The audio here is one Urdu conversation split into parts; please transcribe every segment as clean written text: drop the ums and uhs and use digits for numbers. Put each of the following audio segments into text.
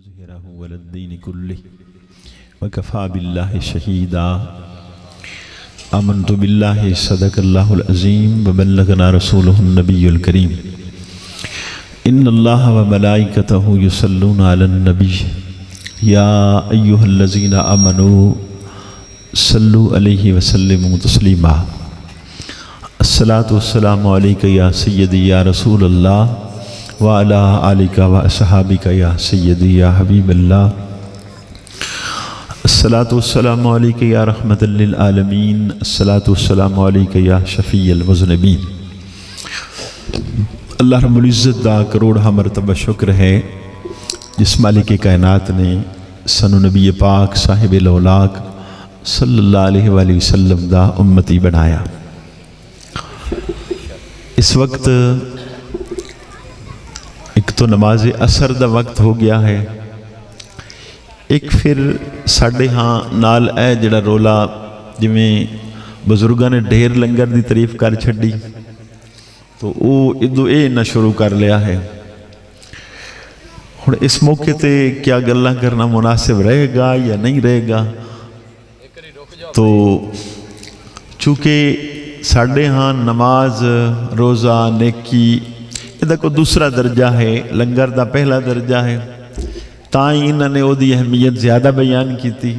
ليظهره على الدين كله وكفى بالله شهيدا آمنت بالله صدق الله العظيم وبلغنا رسوله النبي الكريم إن الله وملائكته يصلون على النبي يا أيها الذين آمنوا صلوا عليه وسلموا تسليما الصلاة والسلام عليك يا سيدي يا رسول الله وعلى آلك وأصحابك يا سيدي يا حبيب الله الصلاة والسلام عليك يا رحمة للعالمين الصلاة والسلام عليك يا شفيع المذنبين اللہ رب العزت دا کروڑا مرتبہ شکر ہے جس مالک کائنات نے سنو نبی پاک صاحب الاولاق صلی اللہ علیہ وآلہ وسلم دا امتی بنایا۔ اس وقت ایک تو نماز عصر دا وقت ہو گیا ہے، ایک پھر ساڑھے ہاں نال اے جڑا رولا جویں بزرگاں نے ڈھیر لنگر دی تعریف کر چھڑی تو وہ ادو اے نہ شروع کر لیا ہے۔ اور اس موقع تے کیا گلاں کرنا مناسب رہے گا یا نہیں رہے گا، تو چونکہ ساڑھے ہاں نماز روزہ نیکی یہ کو دوسرا درجہ ہے، لنگر دا پہلا درجہ ہے، تائیں انہوں نے وہ دی اہمیت زیادہ بیان کی تھی۔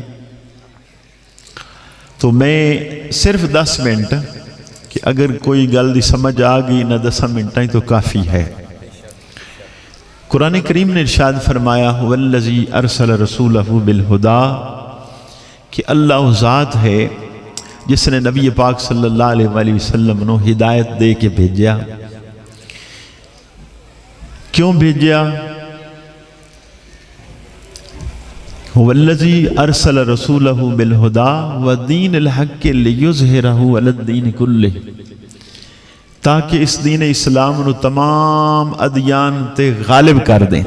تو میں صرف 10 منٹ کہ اگر کوئی گل دی سمجھ آ گئی نہ 10 منٹیں تو کافی ہے۔ قرآن کریم نے ارشاد فرمایا وَالَّذِي أَرْسَلَ رَسُولَهُ بِالْهُدَى کہ اللہ ذات ہے جس نے نبی پاک صلی اللہ علیہ وآلہ وسلم نے ہدایت دے کے بھیجیا۔ کیوں بھیجیا؟ وَالَّذِي أَرْسَلَ رَسُولَهُ بِالْهُدَى وَدِينِ الْحَقِّ لِيُظْهِرَهُ عَلَى الدِّينِ كُلِّهِ تاکہ اس دین اسلام نو تمام ادیان تے غالب کر دیں۔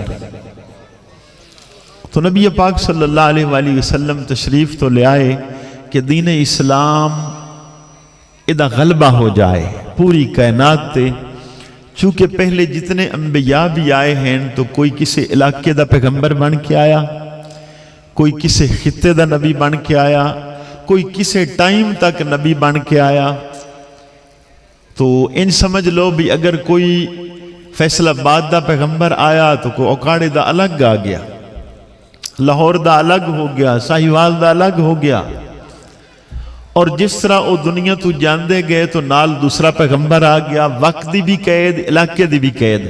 تو نبی پاک صلی اللہ علیہ وآلہ وسلم تشریف تو لے آئے کہ دین اسلام ادھا غلبہ ہو جائے پوری کائنات تے۔ چونکہ پہلے جتنے انبیاء بھی آئے ہیں تو کوئی کسی علاقے دا پیغمبر بن کے آیا، کوئی کسی خطے دا نبی بن کے آیا، کوئی کسی ٹائم تک نبی بن کے آیا۔ تو ان سمجھ لو بھی اگر کوئی فیصلہ آباد دا پیغمبر آیا تو کوئی اوکاڑے دا الگ آ گیا، لاہور دا الگ ہو گیا، ساہیوال دا الگ ہو گیا۔ اور جس طرح وہ دنیا تو جاندے گئے تو نال دوسرا پیغمبر آ گیا، وقت دی بھی قید، علاقے دی بھی قید۔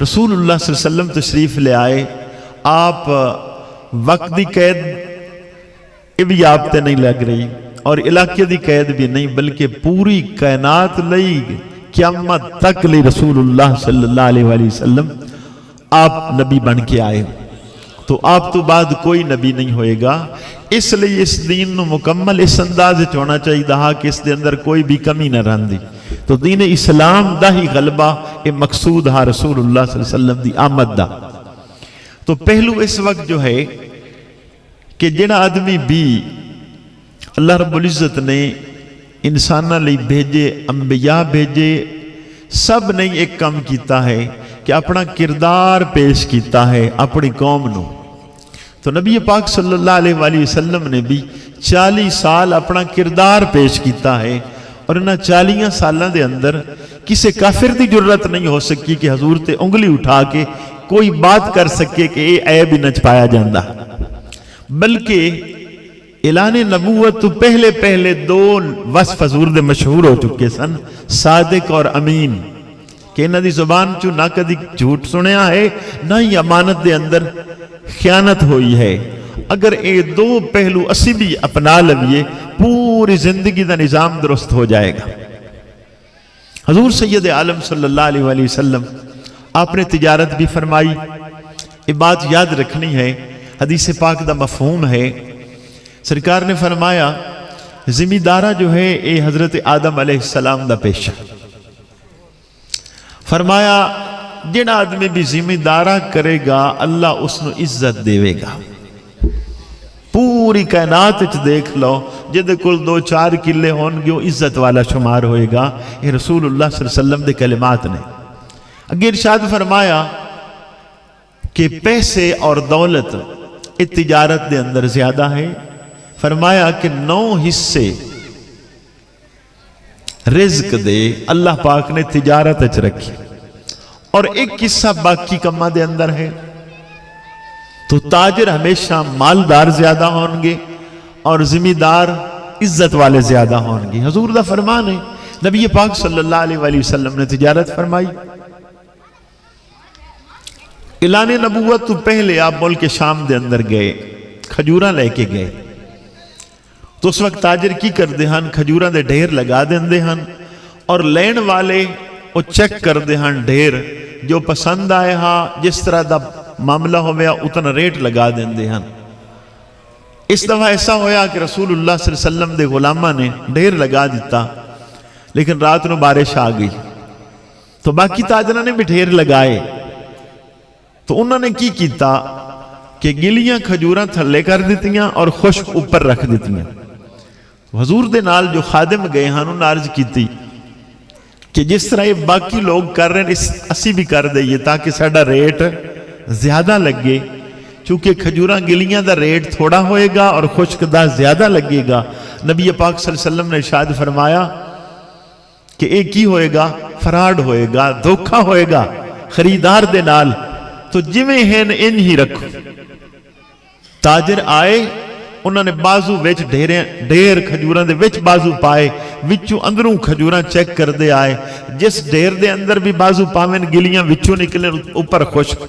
رسول اللہ صلی اللہ علیہ وسلم تشریف لے آئے، آپ وقت دی قید یہ بھی آپ تے نہیں لگ رہی اور علاقے دی قید بھی نہیں، بلکہ پوری کائنات لئی قیامت تک لئی رسول اللہ صلی اللہ علیہ وآلہ وسلم آپ نبی بن کے آئے۔ تو آپ تو بعد کوئی نبی نہیں ہوئے گا، اس لیے اس دین نو مکمل اس انداز ہونا چاہیے دہا کہ اس دے اندر کوئی بھی کمی نہ رہندی۔ تو دین اسلام دا ہی غلبہ یہ مقصود ہا رسول اللہ صلی اللہ علیہ وسلم دی آمد دا۔ تو پہلو اس وقت جو ہے کہ جڑا آدمی بھی اللہ رب العزت نے انسانہ لئی بھیجے، انبیاء بھیجے، سب نے ایک کام کیتا ہے کہ اپنا کردار پیش کیتا ہے اپنی قوم نو۔ تو نبی پاک صلی اللہ علیہ وآلہ وسلم نے بھی 40 سال اپنا کردار پیش کیتا ہے، اور انہاں 40 سالوں دے اندر کسی کافر دی جرت نہیں ہو سکی کہ حضور تے انگلی اٹھا کے کوئی بات کر سکے کہ اے عیب ہی نہ چھپایا جاندہ، بلکہ اعلان نبوت تو پہلے 2 وصف حضور دے مشہور ہو چکے سن، صادق اور امین، کہ انہاں دی زبان چو نہ کدی جھوٹ سنیا ہے نہ ہی امانت دے اندر خیانت ہوئی ہے۔ اگر اے 2 پہلو اسی بھی اپنا لئیے پوری زندگی دا نظام درست ہو جائے گا۔ حضور سید عالم صلی اللہ علیہ وآلہ وسلم آپ نے تجارت بھی فرمائی، یہ بات یاد رکھنی ہے، حدیث پاک دا مفہوم ہے۔ سرکار نے فرمایا ذمہ دارہ جو ہے اے حضرت آدم علیہ السلام دا پیشہ، فرمایا جڑا آدمی بھی ذمہ دارہ کرے گا اللہ اس نو عزت دے گا۔ پوری کائنات دیکھ لو جدے کل 2-4 کلے ہون گے عزت والا شمار ہوئے گا۔ یہ رسول اللہ صلی اللہ علیہ وسلم دے کلمات نے۔ اگر ارشاد فرمایا کہ پیسے اور دولت اس تجارت دے اندر زیادہ ہے؟ فرمایا کہ 9 حصے رزق دے اللہ پاک نے تجارت اچ رکھی اور ایک حصہ باقی کما دے اندر ہے۔ تو تاجر ہمیشہ مالدار زیادہ ہوں گے اور ذمہ دار عزت والے زیادہ ہوں گے۔ حضور دا فرمان ہے، نبی پاک صلی اللہ علیہ وآلہ وسلم نے تجارت فرمائی۔ اعلان نبوت تو پہلے آپ ملک شام دے اندر گئے، کھجوراں لے کے گئے، تو اس وقت تاجر کی کر دے ہن کھجوراں دے ڈھیر لگا دے ہن اور لین والے وہ چیک کر دے ہن ڈھیر جو پسند آئے ہاں جس طرح دا معاملہ ہویا اتنا ریٹ لگا دے ہن۔ اس دفعہ ایسا ہویا کہ رسول اللہ صلی اللہ علیہ وسلم دے غلامہ نے ڈھیر لگا دیتا، لیکن رات نو بارش آ گئی تو باقی تاجرہ نے بھی ڈھیر لگائے، تو انہوں نے کی کیتا کہ گلیاں کھجوراں تھلے کر دیتیاں اور خشک اوپر رکھ دیتیاں۔ حضور دے نال جو خادم گئے ہاں انہوں نے عرض کیتی کہ جس طرح یہ باقی لوگ کر رہے ہیں اسی بھی کر دئیے تاکہ ساڑھا ریٹ زیادہ لگے، چونکہ کھجوراں گلیاں دا ریٹ تھوڑا ہوئے گا اور خشک دا زیادہ لگے گا۔ نبی پاک صلی اللہ علیہ وسلم نے ارشاد فرمایا کہ ایک ہی ہوئے گا، فراڈ ہوئے گا، دھوکہ ہوئے گا خریدار دے نال، تو جویں ہیں ان ہی رکھو۔ تاجر آئے، انہوں نے بازو ویچ ڈھیر کھجوراں دے ویچ بازو پائے، وچوں اندروں کھجوراں چیک کر دے آئے، جس ڈھیر دے اندر بھی بازو پاویں گلیاں وچوں نکلے اوپر خشک۔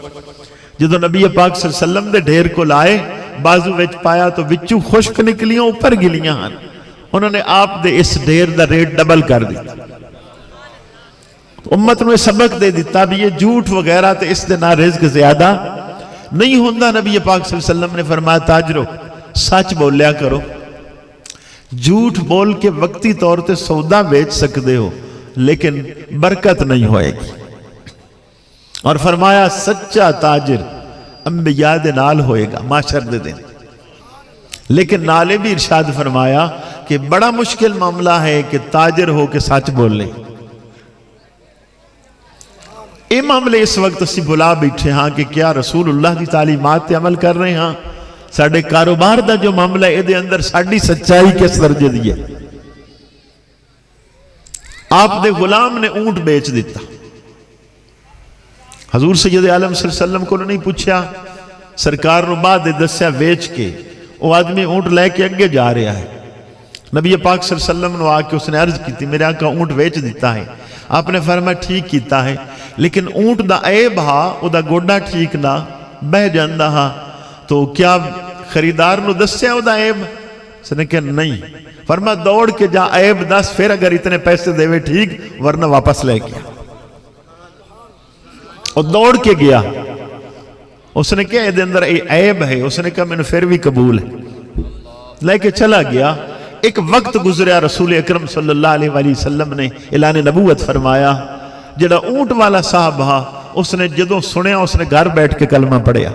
جدو نبی پاک صلی اللہ علیہ وسلم دے ڈھیر کو لائے، بازو ویچ پایا تو وچوں خشک نکلیاں اوپر گلیاں ہن، انہوں نے آپ دے اس ڈھیر دا ریٹ ڈبل کر دیتا۔ امت نے سبق دے دیتا بھی یہ جھوٹ وغیرہ تے اس دے نہ رزق زیادہ نہیں ہوندہ۔ نبی پاک صلی اللہ علیہ وسلم نے فرمایا تاجرو سچ بولیا کرو، جھوٹ بول کے وقتی طور تے سودا بیچ سکتے ہو لیکن برکت نہیں ہوئے گی۔ اور فرمایا سچا تاجر انبیاء دے نال ہوئے گا معاشر دے دن، لیکن نالے بھی ارشاد فرمایا کہ بڑا مشکل معاملہ ہے کہ تاجر ہو کے سچ بول لے۔ اے معاملے اس وقت اسی بلا بیٹھے ہاں کہ کیا رسول اللہ کی تعلیمات تے عمل کر رہے ہاں؟ ساڑھے کاروبار دا جو معاملہ ہے دے اندر ساڑھی سچائی کس درجے دیئے۔ آپ دے غلام نے اونٹ بیچ دیتا، حضور سید عالم صلی اللہ علیہ وسلم کو نہیں پوچھا، سرکار نو بعد دسیا بیچ کے وہ آدمی اونٹ لے کے اگے جا رہا ہے۔ نبی پاک صلی اللہ علیہ وسلم نے آ کے اس نے عرض کی تھی میرے آقا اونٹ بیچ دیتا ہے۔ آپ نے فرمایا ٹھیک کیتا ہے، لیکن اونٹ دا عیب ہا او دا گوڑا ٹھیک نہ بہ جاندہ ہا، تو کیا خریدار نو دسیا او دا عیب؟ اس نے کہا نہیں۔ فرمایا دوڑ کے جا عیب دس، پھر اگر اتنے پیسے دے وے ٹھیک ورنہ واپس لے گیا۔ اور دوڑ کے گیا، اس نے کہا ادھے اندر عیب ہے، اس نے کہا میں نے پھر بھی قبول ہے، لے کے چلا گیا۔ ایک وقت گزریا، رسول اکرم صلی اللہ علیہ وآلہ وسلم نے اعلان نبوت فرمایا، جڑا اونٹ والا صاحب ہا اس نے جدوں سنیا اس نے گھر بیٹھ کے کلمہ پڑھیا۔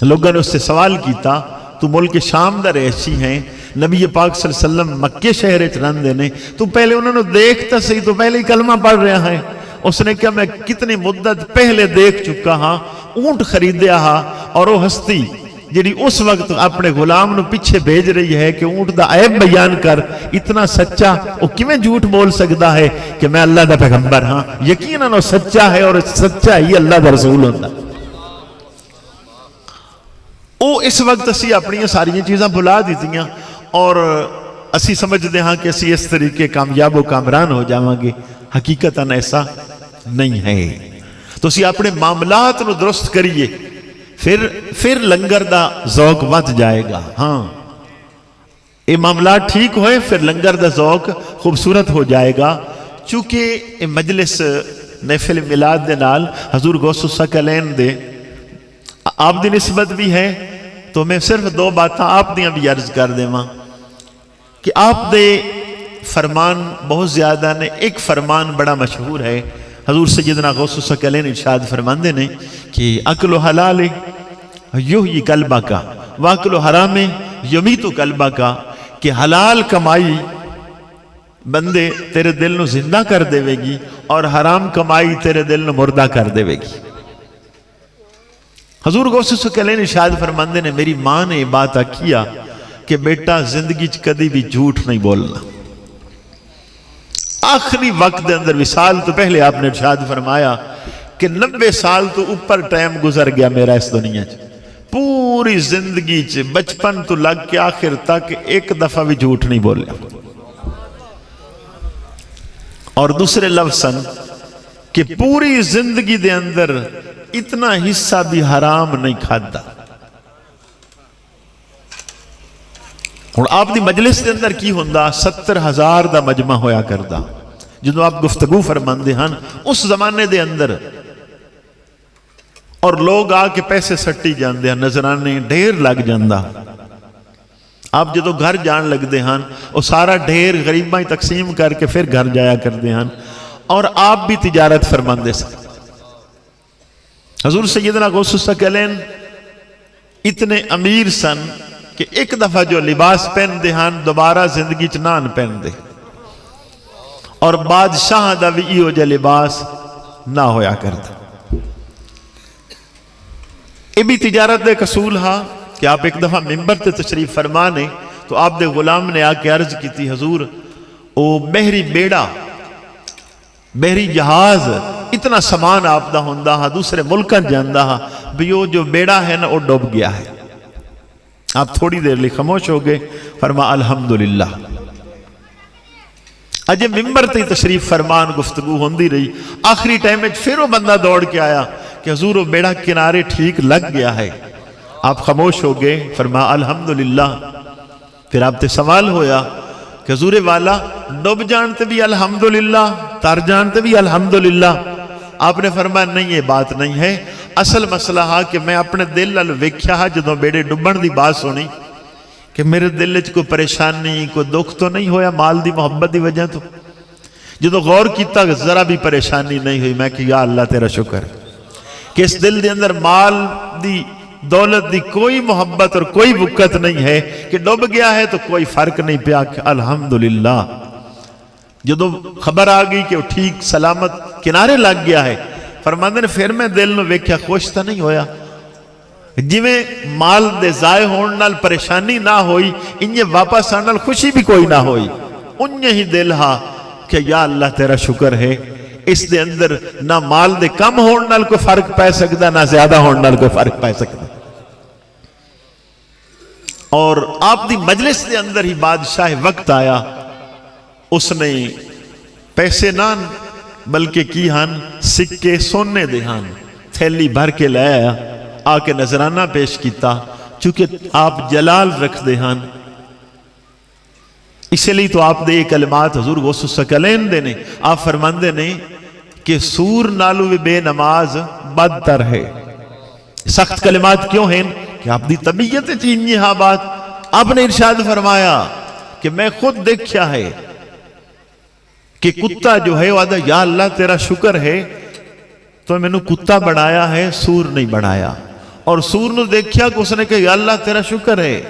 لوگوں نے اس سے سوال کیتا تو ملک شام دا رہشی ہیں، نبی پاک صلی اللہ علیہ وسلم مکے شہر چرن دینے، تو پہلے انہوں نے دیکھتا صحیح تو پہلے ہی کلمہ پڑھ رہا ہے۔ اس نے کہا میں کتنی مدت پہلے دیکھ چکا ہاں، اونٹ خریدیا ہاں، اور وہ ہستی جیڑی اس وقت اپنے غلام نو پیچھے بھیج رہی ہے کہ اونٹ دا عیب بیان کر، اتنا سچا وہ کیویں جھوٹ بول سکتا ہے کہ میں اللہ دا پیغمبر ہاں؟ یقیناً وہ سچا ہے اور سچا ہی اللہ دا رسول ہوتا۔ وہ اس وقت اسی اپنی ساری چیزاں بلا دیتیاں اور اسی سمجھ دے ہاں کہ اسی اس طریقے کامیاب و کامران ہو جاواں گے، حقیقتاً ایسا نہیں ہے۔ تو اسی اپنے معاملات نو درست کریے، پھر لنگر دا ذوق ود جائے گا۔ ہاں یہ معاملات ٹھیک ہوئے پھر لنگر دا ذوق خوبصورت ہو جائے گا۔ چونکہ یہ مجلس محفل میلاد دے نال حضور غوث الثقلین دے آپ دی نسبت بھی ہے، تو میں صرف دو باتاں آپ دیاں بھی عرض کر دے ماں کہ آپ دے فرمان بہت زیادہ نے۔ ایک فرمان بڑا مشہور ہے، حضور سیدنا غوث الثقلین ارشاد فرماندے نے کہ اکل حلال یحیی قلبہ کا واکل حرام یمیت قلبہ کا، کہ حلال کمائی بندے تیرے دل نو زندہ کر دے گی اور حرام کمائی تیرے دل نو مردہ کر دے گی۔ حضور غوث ثقلین ارشاد فرماندے نے میری ماں نے یہ بات آکھیا کہ بیٹا زندگی کدی بھی جھوٹ نہیں بولنا. آخری وقت دے اندر وصال تو پہلے آپ نے ارشاد فرمایا کہ 90 سال تو اوپر ٹائم گزر گیا میرا اس دنیا پوری زندگی بچپن تو لگ کے آخر تک ایک دفعہ بھی جھوٹ نہیں بولیا. اور دوسرے لفظ کہ پوری زندگی دے اندر اتنا حصہ بھی حرام نہیں کھادا. اور آپ دی مجلس دے اندر کی ہوندا 70,000 دا مجمع ہویا کردا. جدو آپ گفتگو فرماندے ہن اس زمانے دے اندر اور لوگ آ کے پیسے سٹی جاندے ہیں نظرانے ڈھیر لگ جاندہ. آپ جدو گھر جان لگ دے ہن وہ سارا ڈھیر غریباں تقسیم کر کے پھر گھر جایا کر دے ہن اور آپ بھی تجارت فرماندے سن. حضور سیدنا غوث ثقلین اتنے امیر سن کہ ایک دفعہ جو لباس پہن دے ہن دوبارہ زندگی چنان پہن دے اور بادشاہ دا بھی ایو جا لباس نہ ہویا کرتا. یہ بھی تجارت دے قصول ہاں کہ آپ ایک دفعہ ممبر تے تشریف فرمانے تو آپ دے غلام نے آ کے عرض کی تھی حضور او بحری بیڑا بحری جہاز اتنا سامان آپ دا ہوندہ ہاں دوسرے ملکن جاندہ ہاں بیو جو بیڑا ہے نا وہ ڈوب گیا ہے. آپ تھوڑی دیر لئے خاموش ہو گئے فرما الحمدللہ. اجے ممبر تے تشریف فرمان گفتگو ہوندی رہی. آخری ٹائم میں پھر وہ بندہ دوڑ کے آیا کہ حضور وہ بیڑا کنارے ٹھیک لگ گیا ہے. آپ خاموش ہو گئے فرما الحمدللہ. پھر آپ تے سوال ہویا کہ حضور والا ڈوب جانتے بھی الحمدللہ تر جانتے بھی الحمدللہ. آپ نے فرمایا نہیں یہ بات نہیں ہے. اصل مسئلہ ہاں کہ میں اپنے دل لال ویکھیا ہاں جدوں بیڑے ڈبن دی بات سنی کہ میرے دل وچ کوئی پریشانی کوئی دکھ تو نہیں ہویا مال دی محبت دی وجہ تو. جدوں غور کیتا ذرا بھی پریشانی نہیں ہوئی. میں کہ یا اللہ تیرا شکر کہ اس دل دے اندر مال دی دولت دی کوئی محبت اور کوئی وقت نہیں ہے کہ ڈوب گیا ہے تو کوئی فرق نہیں پیا کہ الحمدللہ. جدو خبر آ گئی کہ وہ ٹھیک سلامت کنارے لگ گیا ہے فرماندے نے پھر میں دل نو ویکھیا خوش تا نہیں ہویا. جویں مال دے ضائع ہون نال پریشانی نہ ہوئی انہیں واپس آن نال خوشی بھی کوئی نہ ہوئی. انہیں ہی دل ہا کہ یا اللہ تیرا شکر ہے اس دے اندر نہ مال دے کم ہون نال کوئی فرق پائے سکتا نہ زیادہ ہون نال کوئی فرق پائے سکتا. اور آپ دی مجلس دے اندر ہی بادشاہ وقت آیا. اس نے پیسے نہ بلکہ کی ہن سکے سونے دے ہن تھیلی بھر کے لے آیا آ کے نذرانہ پیش کیتا چونکہ آپ جلال رکھ دے ہن. اسی لیے تو آپ دے یہ کلمات حضور غوث ثقلین دے نے آپ فرماندے نے کہ سور نالو بے نماز بدتر ہے. سخت کلمات کیوں ہیں کہ آپ دی طبیعت چینی ہاں بات. آپ نے ارشاد فرمایا کہ میں خود دیکھیا ہے کہ کتا جو ہے وہ یا اللہ تیرا شکر ہے تو میں نے کتا بڑھایا ہے سور نہیں بڑھایا. اور سور نے دیکھیا کہ اس نے کہا یا اللہ تیرا شکر ہے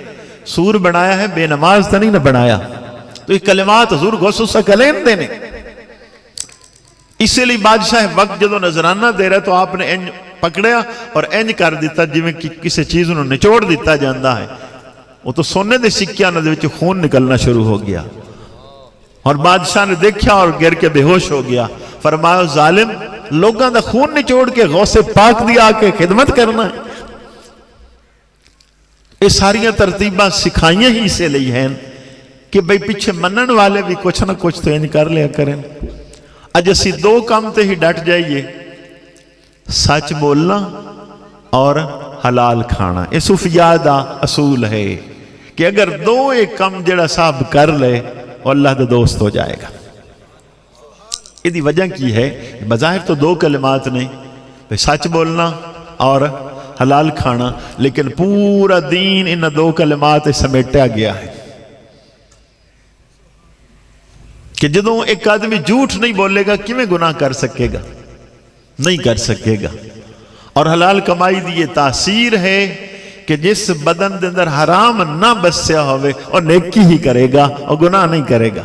سور بڑھایا ہے بے نماز تا نہیں نہ بڑھایا. تو یہ کلمات حضور غوث ثقلین دینے. اسی لیے بادشاہ وقت جدو نذرانہ دے رہا تو آپ نے انج پکڑیا اور انج کر دیتا جی میں کسی چیز انہوں نے نچوڑ دیتا جاندہ ہے. وہ تو سونے دے سکیاں نہ دے وچ خون نکلنا شروع ہو گیا اور بادشاہ نے دیکھا اور گر کے بے ہوش ہو گیا. فرمایا ظالم لوگاں دا خون نچوڑ کے غوث پاک دی آ کے خدمت کرنا ہے. یہ ساریاں ترتیبہ سکھائیاں ہی سے لئی ہیں کہ بھئی پیچھے منن والے بھی کچھ نہ کچھ تو انج کر لیا کریں. اج اسی دو کام تے ہی ڈٹ جائیے سچ بولنا اور حلال کھانا. یہ صوفیاء دا اصول ہے کہ اگر دو ایک کام جڑا صاحب کر لے وہ اللہ دا دوست ہو جائے گا. یہ دی وجہ کی ہے بظاہر تو دو کلمات نہیں سچ بولنا اور حلال کھانا لیکن پورا دین ان دو کلمات سمیٹا گیا ہے کہ جدوں ایک آدمی جھوٹ نہیں بولے گا کیویں گناہ کر سکے گا نہیں کر سکے گا. اور حلال کمائی دی یہ تاثیر ہے کہ جس بدن دے اندر حرام نہ بسیا ہوئے اور نیکی ہی کرے گا اور گناہ نہیں کرے گا.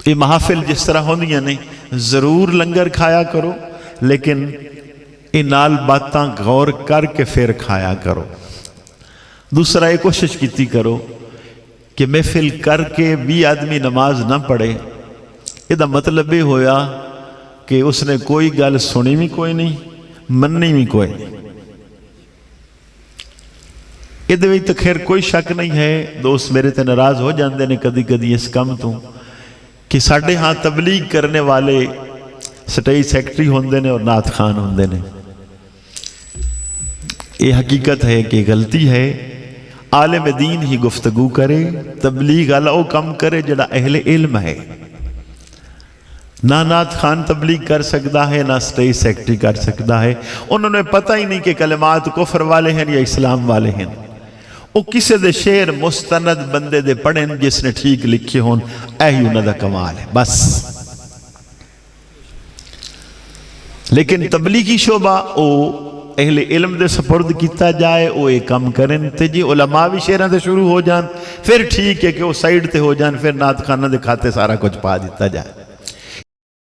یہ محافل جس طرح ہوندیاں نہیں ضرور لنگر کھایا کرو لیکن یہ نال باتاں غور کر کے پھر کھایا کرو۔ دوسرا یہ کوشش کیتی کرو کہ محفل کر کے بھی آدمی نماز نہ پڑھے، یہ مطلب یہ ہویا کہ اس نے کوئی گل سنی بھی کوئی نہیں، مننی بھی کوئی نہیں۔ یہ تو خیر کوئی شک نہیں ہے، دوست میرے تے ناراض ہو جاندے نے کدی کدی اس کم تو کہ ساڑھے ہاں تبلیغ کرنے والے سٹیج سیکٹری ہوندے نے اور نعت خان ہوندے نے۔ یہ حقیقت ہے کہ غلطی ہے، عالم دین ہی گفتگو کرے، تبلیغ والا وہ کم کرے جڑا اہل علم ہے۔ نہ نعت خان تبلیغ کر سکتا ہے، نہ سٹیج سیکٹری کر سکتا ہے۔ انہوں نے پتہ ہی نہیں کہ کلمات کفر والے ہیں یا اسلام والے ہیں۔ وہ کسی دے شعر مستند بندے دے پڑھیں جس نے ٹھیک لکھے ہون، ایہی انہوں دا کمال ہے بس۔ لیکن تبلیغی شعبہ او اہل علم دے سپرد کیتا جائے، وہ ایک کم کریں تے جی علماء بھی شعران دے شروع ہو جان، پھر ٹھیک ہے کہ وہ سائیڈ تے ہو جان، پھر نعت خانہ دے کھاتے سارا کچھ پا دیتا جائے۔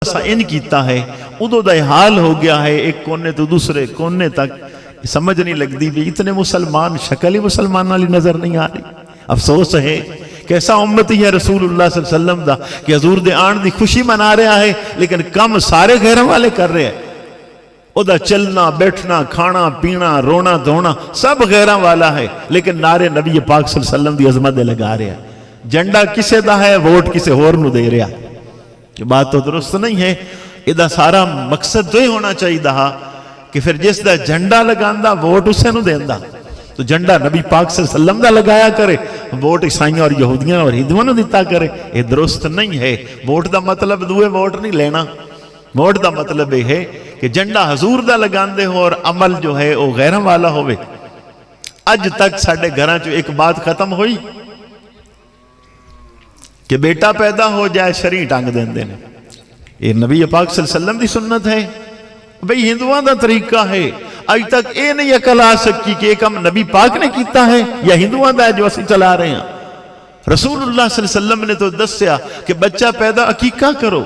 ایسا ان کیتا ہے، ادھو دا حال ہو گیا ہے، ایک کونے تو دوسرے کونے تک سمجھ نہیں لگ دی بھی اتنے مسلمان شکل ہی مسلمان والی نظر نہیں آ رہی۔ افسوس ہے کہ ایسا امتی ہے رسول اللہ صلی اللہ علیہ وسلم دا کہ حضور دے آن دی خوشی منا رہا ہے، لیکن کم سارے غیروں والے کر رہے ہیں۔ او دا چلنا بیٹھنا کھانا پینا رونا دھونا سب غیروں والا ہے، لیکن نعرے نبی پاک صلی اللہ علیہ وسلم دی عظمت دے لگا رہے ہیں۔ جھنڈا کسے دا ہے، ووٹ کسے ہور نو دے رہا۔ یہ بات تو درست نہیں ہے۔ یہ سارا مقصد تو ہی ہونا چاہیے دا کہ پھر جس دا جھنڈا لگاندہ ووٹ اسے نو دیندہ، تو جھنڈا نبی پاک صلی اللہ علیہ وسلم دا لگایا کرے، ووٹ عیسائیوں اور یہودیاں اور ہندوؤں نو دیتا کرے۔ یہ درست نہیں ہے۔ ووٹ دا مطلب دوئے ووٹ نہیں لینا، ووٹ دا مطلب یہ ہے کہ جھنڈا حضور دا لگاندے ہو اور عمل جو ہے وہ غیروں والا ہوئے۔ اج تک ساڑھے گھراں جو ایک بات ختم ہوئی کہ بیٹا پیدا ہو جائے شریع ٹانگ دیں دیں، یہ نبی پاک صلی اللہ علیہ وسلم دی سنت ہے، بھئی ہندوان دا طریقہ ہے۔ آج تک اے نہیں عقل آ سکی کہ ایک ہم نبی پاک نے کیتا ہے یا ہندوان دا ہے جو اسی چلا رہے ہیں۔ رسول اللہ صلی اللہ علیہ وسلم نے تو دسیا کہ بچہ پیدا عقیقہ کرو،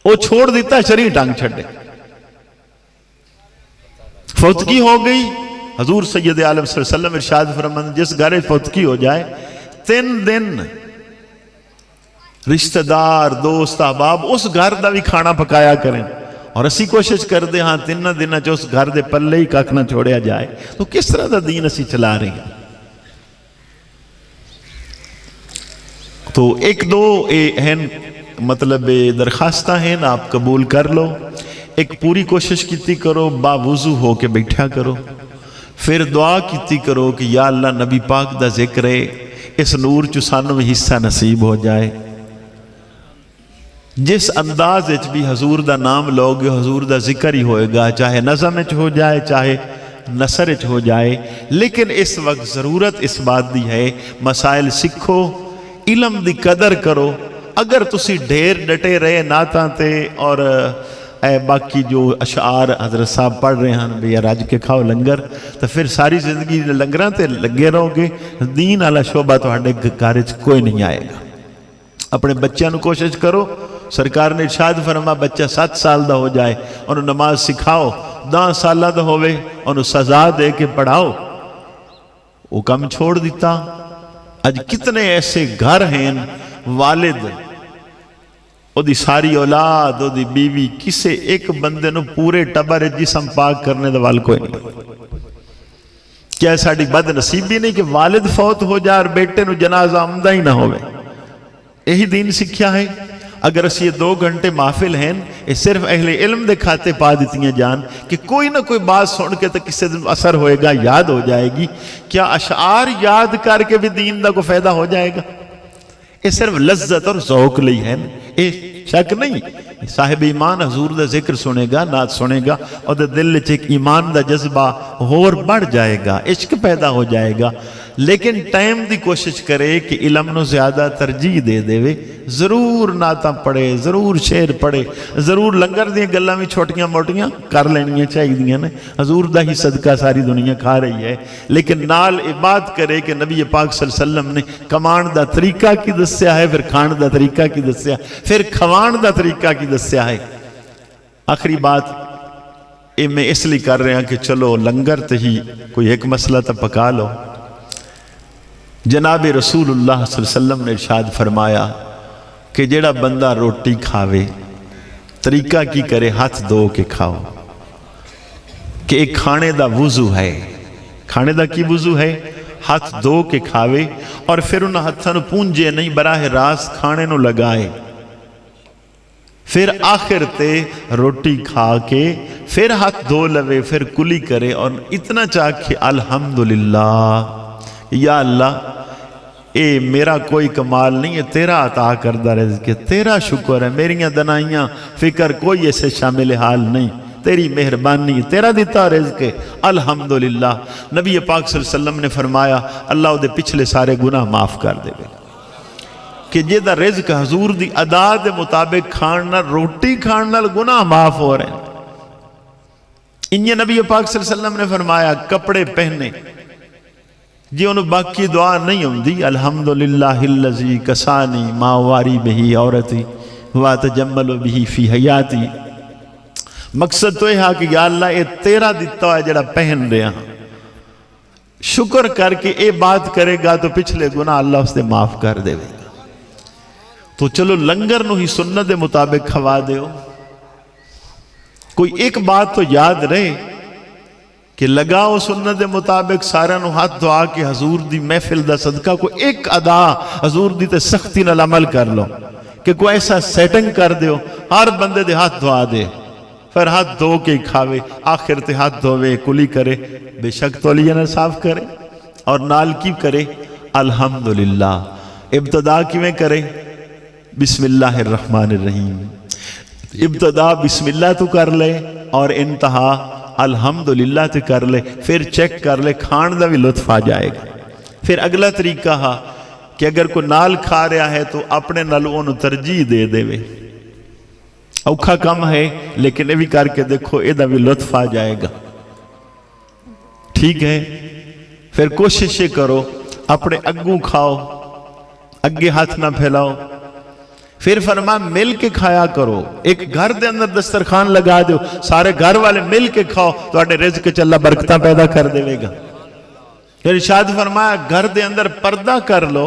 وہ چھوڑ دیتا شریع ٹانگ چھڑے۔ فوتگی ہو گئی، حضور سید عالم صلی اللہ علیہ وسلم ارشاد فرماتے جس گھر فوتگی ہو جائے 3 دن رشتہ دار دوست احباب اس گھر دا بھی کھانا پکایا کریں، اور اسی کوشش کر دے ہاں 3 دن جو اس گھر دے پلے ہی کاک نہ چھوڑیا جائے، تو کس طرح دا دین اسی چلا رہے ہیں۔ تو ایک دو اہم مطلب درخواستہ ہیں آپ قبول کر لو۔ ایک پوری کوشش کیتی کرو با وضو ہو کے بیٹھا کرو، پھر دعا کیتی کرو کہ یا اللہ نبی پاک دا ذکر ہے اس نور چو سانوں میں حصہ نصیب ہو جائے۔ جس انداز اچ بھی حضور دا نام لوگے حضور دا ذکر ہی ہوئے گا، چاہے نظم اچ ہو جائے چاہے نثر اچ ہو جائے، لیکن اس وقت ضرورت اس بات دی ہے مسائل سکھو، علم دی قدر کرو۔ اگر تسی ڈھیر ڈٹے رہے نعتاں تے اور باقی جو اشعار حضرت صاحب پڑھ رہے ہیں بھئی راج کے کھاؤ لنگر، تو پھر ساری زندگی لنگراں تے لگے رہو گے، دین والا شعبہ تہاڈے گھر وچ کوئی نہیں آئے گا۔ اپنے بچوں کو کوشش کرو، سرکار نے ارشاد فرما بچہ 7 سال دا ہو جائے انہوں نماز سکھاؤ، 10 سالہ دا ہوئے انہوں سزا دے کے پڑھاؤ۔ وہ کم چھوڑ دیتا۔ آج کتنے ایسے گھر ہیں والد او دی ساری اولاد او دی بیوی کسے ایک بندے نو پورے ٹبر جسم پاک کرنے دا وال کوئی نہیں۔ کیا ساڑی بد نصیب بھی نہیں کہ والد فوت ہو جائے اور بیٹے نو جنازہ آمدہ ہی نہ ہوئے؟ یہی دین سکھیا ہے۔ اگر اس یہ 2 گھنٹے محفل ہیں یہ صرف اہل علم دے کھاتے پا دیتی جان کہ کوئی نہ کوئی بات سن کے تو کسی دن اثر ہوئے گا، یاد ہو جائے گی۔ کیا اشعار یاد کر کے بھی دین دا کو فائدہ ہو جائے گا؟ یہ صرف لذت اور ذوق لئی ہے، یہ شک نہیں۔ صاحب ایمان حضور دا ذکر سنے گا، نعت سنے گا، اور دل وچ ایک ایمان دا جذبہ اور بڑھ جائے گا، عشق پیدا ہو جائے گا۔ لیکن ٹائم دی کوشش کرے کہ علم نو زیادہ ترجیح دے دے وے، ضرور نعتاں پڑھے، ضرور شعر پڑھے، ضرور لنگر دیاں گلاں بھی چھوٹیاں موٹیاں کر لینیاں چاہیے نے، حضور دا ہی صدقہ ساری دنیا کھا رہی ہے، لیکن نال یہ بات کرے کہ نبی پاک صلی اللہ علیہ وسلم نے کمان دا طریقہ کی دسیا ہے، پھر کھان دا طریقہ کی دسیا، پھر کھوان دا طریقہ کی دسیا ہے۔ آخری بات یہ میں اس لیے کر رہا کہ چلو لنگر تے ہی کوئی ایک مسئلہ تو پکا لو۔ جناب رسول اللہ صلی اللہ علیہ وسلم نے ارشاد فرمایا کہ جڑا بندہ روٹی کھاوے طریقہ کی کرے ہاتھ دھو کے کھاؤ، کہ ایک کھانے دا وضو ہے، کھانے دا کی وضو ہے، ہاتھ دھو کے کھاوے اور پھر انہاں ہاتھاں نو پونجے نہیں، براہ راست کھانے نو لگائے، پھر آخر تے روٹی کھا کے پھر ہاتھ دھو لوے، پھر کلی کرے اور اتنا چاہ کہ الحمدللہ یا اللہ اے میرا کوئی کمال نہیں ہے، تیرا عطا کردہ رزق ہے، تیرا شکر ہے، میریاں دنائیاں فکر کوئی ایسے شامل حال نہیں، تیری مہربانی، تیرا دیتا رزق ہے، الحمدللہ۔ نبی پاک صلی اللہ علیہ وسلم نے فرمایا اللہ دے پچھلے سارے گناہ معاف کر دے گا، کہ جے دا رزق حضور دی ادا دے مطابق کھاننا، روٹی کھاننا گناہ معاف ہو رہے ہیں۔ انہیں نبی پاک صلی اللہ علیہ وسلم نے فرمایا کپڑے پہنے جی انہوں باقی دعا نہیں ہوں دی، الحمدللہ اللذی کسانی ما واری بہی عورتی واتجمل بہی فی حیاتی، مقصد تو یہ ہے کہ یا اللہ اے تیرا دیتا ہے جڑا پہن رہا، شکر کر کے اے بات کرے گا تو پچھلے گناہ اللہ اس نے معاف کر دے گا۔ تو چلو لنگر نو ہی سنت دے مطابق کھوا دیو، کوئی ایک بات تو یاد رہے کہ لگاؤ سنت دے مطابق سارا نو ہاتھ دعا کے حضور دی محفل دا صدقہ کوئی ایک ادا حضور دی تے سختی نال عمل کر لو، کہ کوئی ایسا سیٹنگ کر دیو ہر بندے دے ہاتھ دعا دے، پھر ہاتھ دھو کے کھاوے، آخر تے ہاتھ دھوے کلی کرے، بے شک تولیہ نہ صاف کرے اور نال کی کرے الحمدللہ۔ ابتدا کی میں کرے بسم اللہ الرحمن الرحیم، ابتدا بسم اللہ تو کر لے اور انتہا الحمدللہ تے کر لے، پھر چیک کر لے کھان دا بھی لطف آ جائے گا۔ پھر اگلا طریقہ ہے کہ اگر کوئی نال کھا رہا ہے تو اپنے نالوں انہوں ترجیح دے دے وے، اوکھا کم ہے لیکن یہ بھی کر کے دیکھو یہ دا بھی لطف آ جائے گا، ٹھیک ہے۔ پھر کوشش کرو اپنے اگوں کھاؤ، اگے ہاتھ نہ پھیلاؤ، پھر فرما مل کے کھایا کرو، ایک گھر دے اندر دسترخوان لگا دیو، سارے گھر والے مل کے کھاؤ تو اٹھے رزق چ اللہ برکتاں پیدا کر دے گا۔ پھر ارشاد فرمایا گھر دے اندر پردہ کر لو،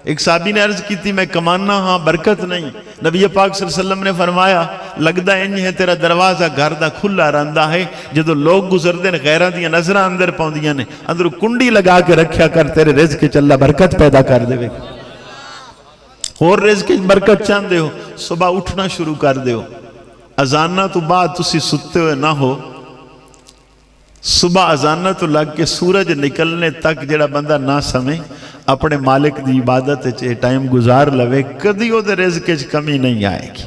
ایک صحابی نے عرض کی تھی میں کمانا ہاں برکت نہیں، نبی پاک صلی اللہ علیہ وسلم نے فرمایا لگدا انج ہے تیرا دروازہ گھر دا کھلا رہندا ہے، جدو لوگ گزردے نے غیراں دیاں نظراں اندر پاؤندیاں نے، اندر کنڈی لگا کے رکھیا کر، تیرے رزق چ اللہ برکت پیدا کر دے گا۔ اور رزق برکت چاندے ہو صبح اٹھنا شروع کر دیو، اذانہ تو بعد تسی ستے ہوئے نہ ہو، صبح اذانہ تو لگ کے سورج نکلنے تک جڑا بندہ نہ سمے اپنے مالک دی عبادت چے ٹائم گزار لوے، کدی او دے رزق چ کمی نہیں آئے گی۔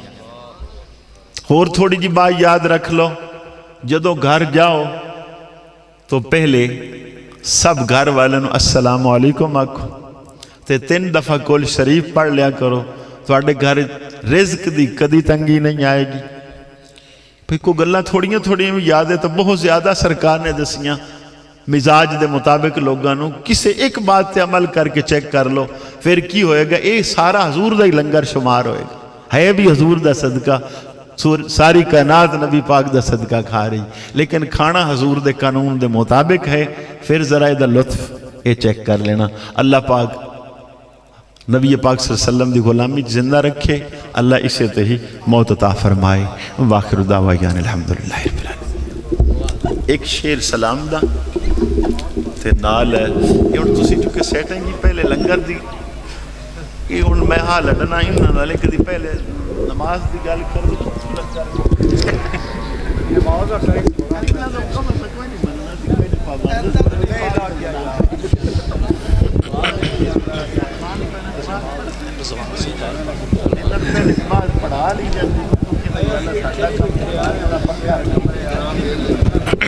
اور تھوڑی جی بات یاد رکھ لو، جدو گھر جاؤ تو پہلے سب گھر والوں السلام علیکم آکھو، تے 3 دفعہ کل شریف پڑھ لیا کرو، تو اڈے گھر رزق دی کدی تنگی نہیں آئے گی۔ پھر کوئی گلہ تھوڑیاں بھی یاد ہے تو بہت زیادہ سرکار نے دسیاں مزاج دے مطابق لوگانوں، کسے ایک بات تے عمل کر کے چیک کر لو، پھر کی ہوئے گا اے سارا حضور دا ہی لنگر شمار ہوئے گا، ہے بھی حضور دا صدقہ، ساری کائنات نبی پاک دا صدقہ کھا رہی، لیکن کھانا حضور دے قانون دے مطابق ہے، پھر ذرا دا لطف اے چیک کر لینا۔ اللہ پاک نبی پاک صلی اللہ علیہ وسلم دی غلامی زندہ رکھے، اللہ اسے تے ہی موت عطا فرمائے۔ واخر دعوانا الحمدللہ رب العالمین۔ ایک شیر سلام دا تے نال ہے یہ ہن تسی چونکہ سیٹنگ ہی پہلے لنگر دی، یہ ہن میں ہاں لڑنا انہاں نال کدی پہلے نماز دی گل کر دو نماز دا ٹائم اتنا تو کم ہے کوئی نہیں مننا سی پہلے پابند پڑھا لی جاتی